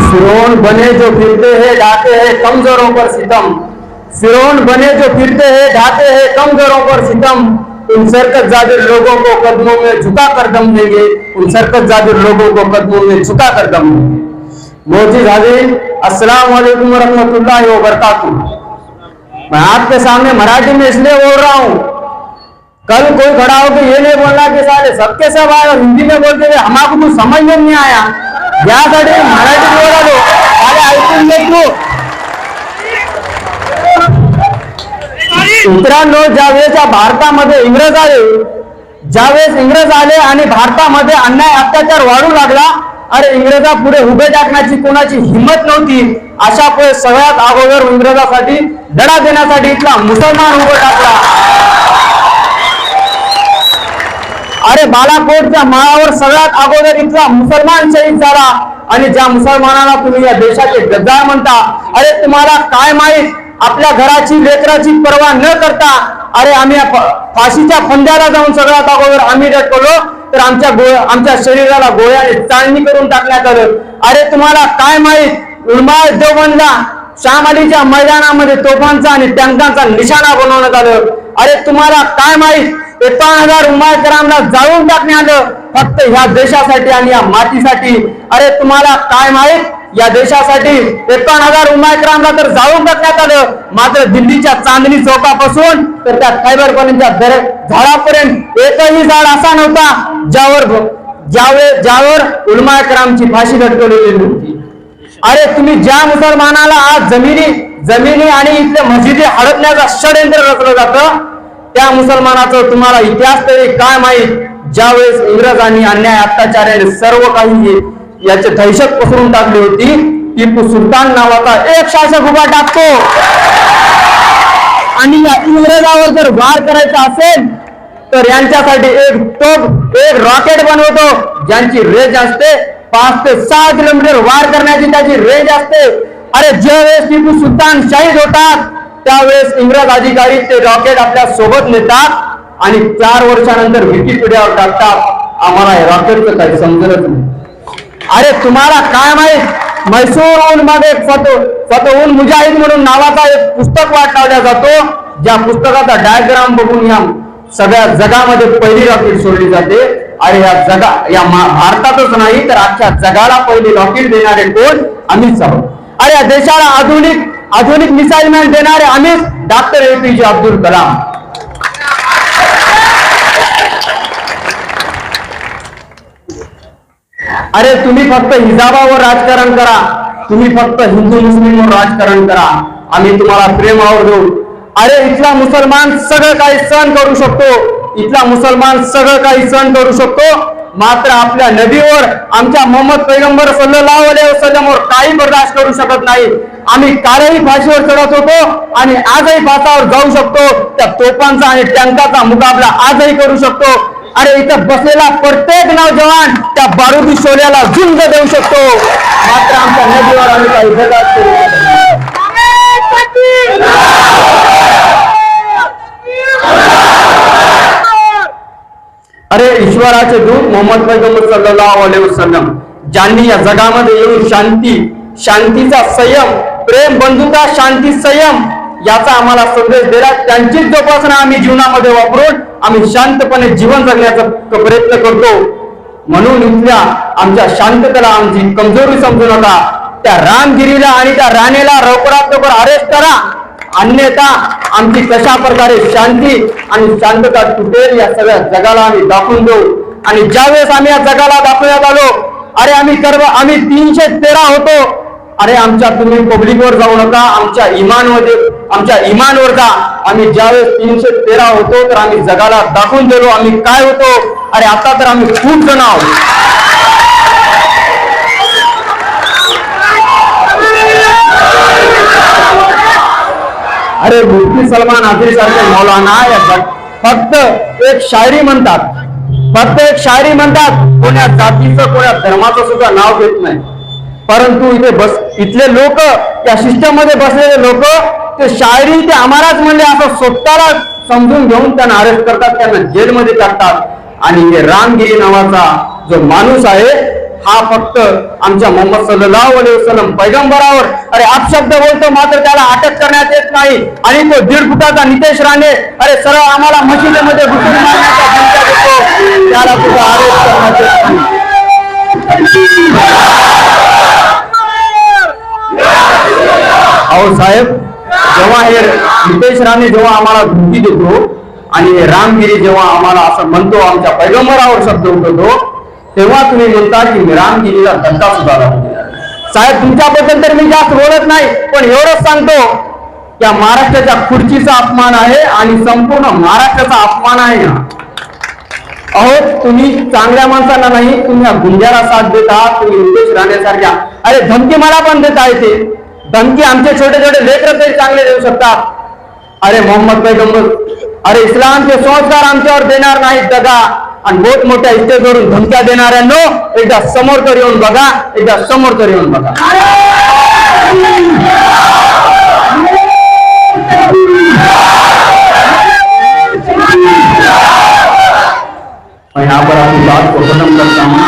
फिरौन बने जो फिरते हैं ढाते हैं कमजोरों पर सितम। फिरौन बने जो फिरते हैं ढाते हैं कमजोरों पर सितम। उन सरकत जादिर लोगों को कदमों में झुका कर दम देंगे। उन सरकत जादिर लोगों को कदमों में झुका कर दम देंगे। मोहतरम हाज़रीन, अस्सलाम वालेकुम रहमतुल्लाहि व बरकातुहू। मैं आपके सामने मराठी में इसलिए बोल रहा हूँ, कल कोई खड़ा होकर ये नहीं बोलना कि सारे सबके सब आए और हिंदी में बोलते हुए हमारे कुछ समझ में नहीं आया, यासाठी मराठी बोला दो, सारे ऐकून घे तू। मित्रांनो, ज्यावेळेस भारतामध्ये इंग्रज आले, ज्यावेळेस इंग्रज आले आणि भारतामध्ये अन्याय अत्याचार वाढू लागला, अरे इंग्रजा पुढे उभे टाकण्याची कोणाची हिंमत नव्हती। अशा सगळ्यात अगोदर इंग्रजासाठी लढा देण्यासाठी इथला मुसलमान उभा टाकला। अरे बालाकोटच्या माळावर सगळ्यात अगोदर इथला मुसलमान शहीद झाला। आणि ज्या मुसलमानाला तुम्ही या देशाचे गद्दार म्हणता, अरे तुम्हाला काय माहित, आपल्या घराची लेकराची पर्वा न करता अरे आम्ही फाशीच्या फंद्याला जाऊन सगळ्यात अगोदर आम्ही लटकलो, तर आमच्या शरीराला गोळ्याने चाळणी करून टाकण्यात आलं। अरे तुम्हाला काय माहित, उलमाए देवबंदला शाम अलीच्या मैदानामध्ये तोफांचा आणि टँकांचा निशाणा बनवण्यात आलं। अरे तुम्हाला काय माहित, 51,000 उमायकरांना जाळून टाकण्यात आलं फक्त ह्या देशासाठी आणि या मातीसाठी। अरे तुम्हाला काय माहित, या देशासाठी 51,000 उमायकरांना तर जाळून टाकण्यात आलं, मात्र दिल्लीच्या चांदणी चौकापासून तर त्या खैबर पॉईंटच्या झाडापर्यंत एकही झाड असा नव्हता ज्यावर उलमायकरांची फाशी लटकवलेली नव्हती। अरे तुम्ही ज्या मुसलमानाला आज जमिनी आणि इथल्या मस्जिदी हडपण्याचा षडयंत्र रचलं जातं, त्या मुसलमानाचं तुम्हाला इतिहास तरी काय माहित, ज्यावेळेस इंग्रजांनी अन्याय अत्याचाराने सर्व काही याची दहशत पसरून टाकली होती। टिपू सुलतान नावाचा एक शासक उभा टाकतो आणि या इंग्रजावर जर वार करायचा असेल तर यांच्यासाठी एक तोफ, एक रॉकेट बनवतो, ज्यांची रेंज असते 5 ते 6 किलोमीटर वार करण्याची त्याची रेंज असते। अरे ज्यावेळेस टिपू सुलतान शहीद होतात, त्यावेळेस इंग्रज अधिकारी ते रॉकेट आपल्या सोबत नेतात आणि 4 वर्षानंतर विकिपीडियावर टाकतात, आम्हाला हे रॉकेटचं काही समजलंच नाही। अरे तुम्हाला काय माहित, मैसूर मध्ये फतहुल मुजाहिद म्हणून नावाचा एक पुस्तक वाटवला जातो, ज्या पुस्तकाचा डायग्राम बघून या सगळ्या जगामध्ये पहिली रॉकेट सोडली जाते। अरे या भारतातच नाही तर अख्ख्या जगाला पहिली रॉकेट देणारे कोण? आम्हीच आहोत। अरे या देशाला आधुनिक मिसाईल मॅन देणारे आम्हीच, डॉक्टर APJ अब्दुल कलाम। अरे तुम्ही फक्त हिजाबावर राजकारण करा, तुम्ही फक्त हिंदू मुस्लिमवर राजकारण करा, आम्ही तुम्हाला प्रेमावर देऊ। अरे इथला मुसलमान सगळं काही सहन करू शकतो, इथला मुसलमान सगळं काही सहन करू शकतो, मात्र आपल्या नबीवर, आमच्या मोहम्मद पैगंबर सल्लल्लाहु अलैहि वसल्लमवर काही बर्दाश्त करू शकत नाही। आम्ही कालही फाशीवर चढत होतो आणि आजही फासावर जाऊ शकतो, त्या तोफांचा आणि टँकाचा मुकाबला आजही करू शकतो। अरे इथं बसलेला प्रत्येक नौजवान त्या बारुदी शोल्याला झुंज देऊ शकतो, मात्र आमच्या नदीवर आम्ही काही बर्दाश्त करू शकत नाही। अरे ईश्वराचे दूत मोहम्मद पैगंबर सल्लल्लाहु अलैहि वसल्लम, ज्यांनी या जगामध्ये येऊन शांतीचा संयम, प्रेम, बंधुता, शांती, संयम याचा आम्हाला संदेश दिला, त्यांचीच जोपासना आम्ही जीवनामध्ये वापरून आम्ही शांतपणे जीवन जगण्याचा प्रयत्न करतो। म्हणून इथल्या आमच्या शांततेला आमची कमजोरी समजू नका, त्या रामगिरीला आणि त्या राणेला लवकरात लवकर अरेस्ट करा, अन्यथा आमची कशा प्रकारे शांती आणि शांतता तुटेल या सगळ्या जगाला आम्ही दाखवून देऊ। आणि ज्यावेळेस आम्ही या जगाला दाखवण्यात आलो, अरे आम्ही 313 होतो, अरे तुम्ही पब्लिकवर जाऊ नका, आमच्या इमानवर जा। आम्ही ज्यावेळेस 313 होतो तर आम्ही जगाला दाखवून दिलो आम्ही काय होतो। अरे आता तर आम्ही खूप जण आहोत। अरे मुफ्ती सलमान आझरी सारखे मौलाना फक्त एक शायरी म्हणतात, कोण्या जातीचं कोण्या धर्माचं सुद्धा नाव घेत नाही, परंतु इथले लोक, या सिस्टम मध्ये बसलेले लोक ते शायरी ते आम्हालाच म्हणले असं स्वतःला समजून घेऊन त्यांना अरेस्ट करतात, त्यांना जेलमध्ये टाकतात। आणि हे रामगिरी नावाचा जो माणूस आहे हा फक्त आमच्या मोहम्मद सल्लल्लाहु अलैहि वसल्लम पैगंबरावर अरे अपशब्द बोलतो, मात्र त्याला अटक करण्यात येत नाही. आणि तो 1.5 फुटाचा नितेश राणे अरे सरळ आम्हाला मशिदीमध्ये घुसून मारण्याचा धमक्या देतो, त्याला सुद्धा आरोप करण्यात येत नाही. अहो साहेब, जेव्हा हे नितेश राणे जेव्हा आम्हाला धमकी देतो आणि रामगिरी जेव्हा आम्हाला असं म्हणतो, आमच्या पैगंबरावर शब्द उठवतो, तेव्हा तुम्ही म्हणता की मी रामगिरीला धक्का सुद्धा लागू. साहेब, तुमच्याबद्दल तर मी जास्त बोलत नाही, पण एवढंच सांगतो या महाराष्ट्राच्या खुर्चीचा अपमान आहे आणि संपूर्ण महाराष्ट्राचा अपमान आहे. अहो, तुम्ही चांगल्या माणसांना नाही, तुम्ही या गुंजारा साथ देता. तुम्ही नितेश राणेसारख्या अरे धमकी मला पण देता येते. धमकी आमचे छोटे छोटे लेकर तरी चांगले देऊ शकतात. अरे मोहम्मद पैगंबर अरे इस्लामचे संस्कार आमच्यावर देणार नाहीत दगा. आणि बहुत मोठ्या इस्टेजवरून धमक्या देणाऱ्यांनो एकदा समोर तर येऊन बघा, एकदा समोर तर येऊन बघा. मैं यहाँ पर आपकी बात को खत्म करता हूँ.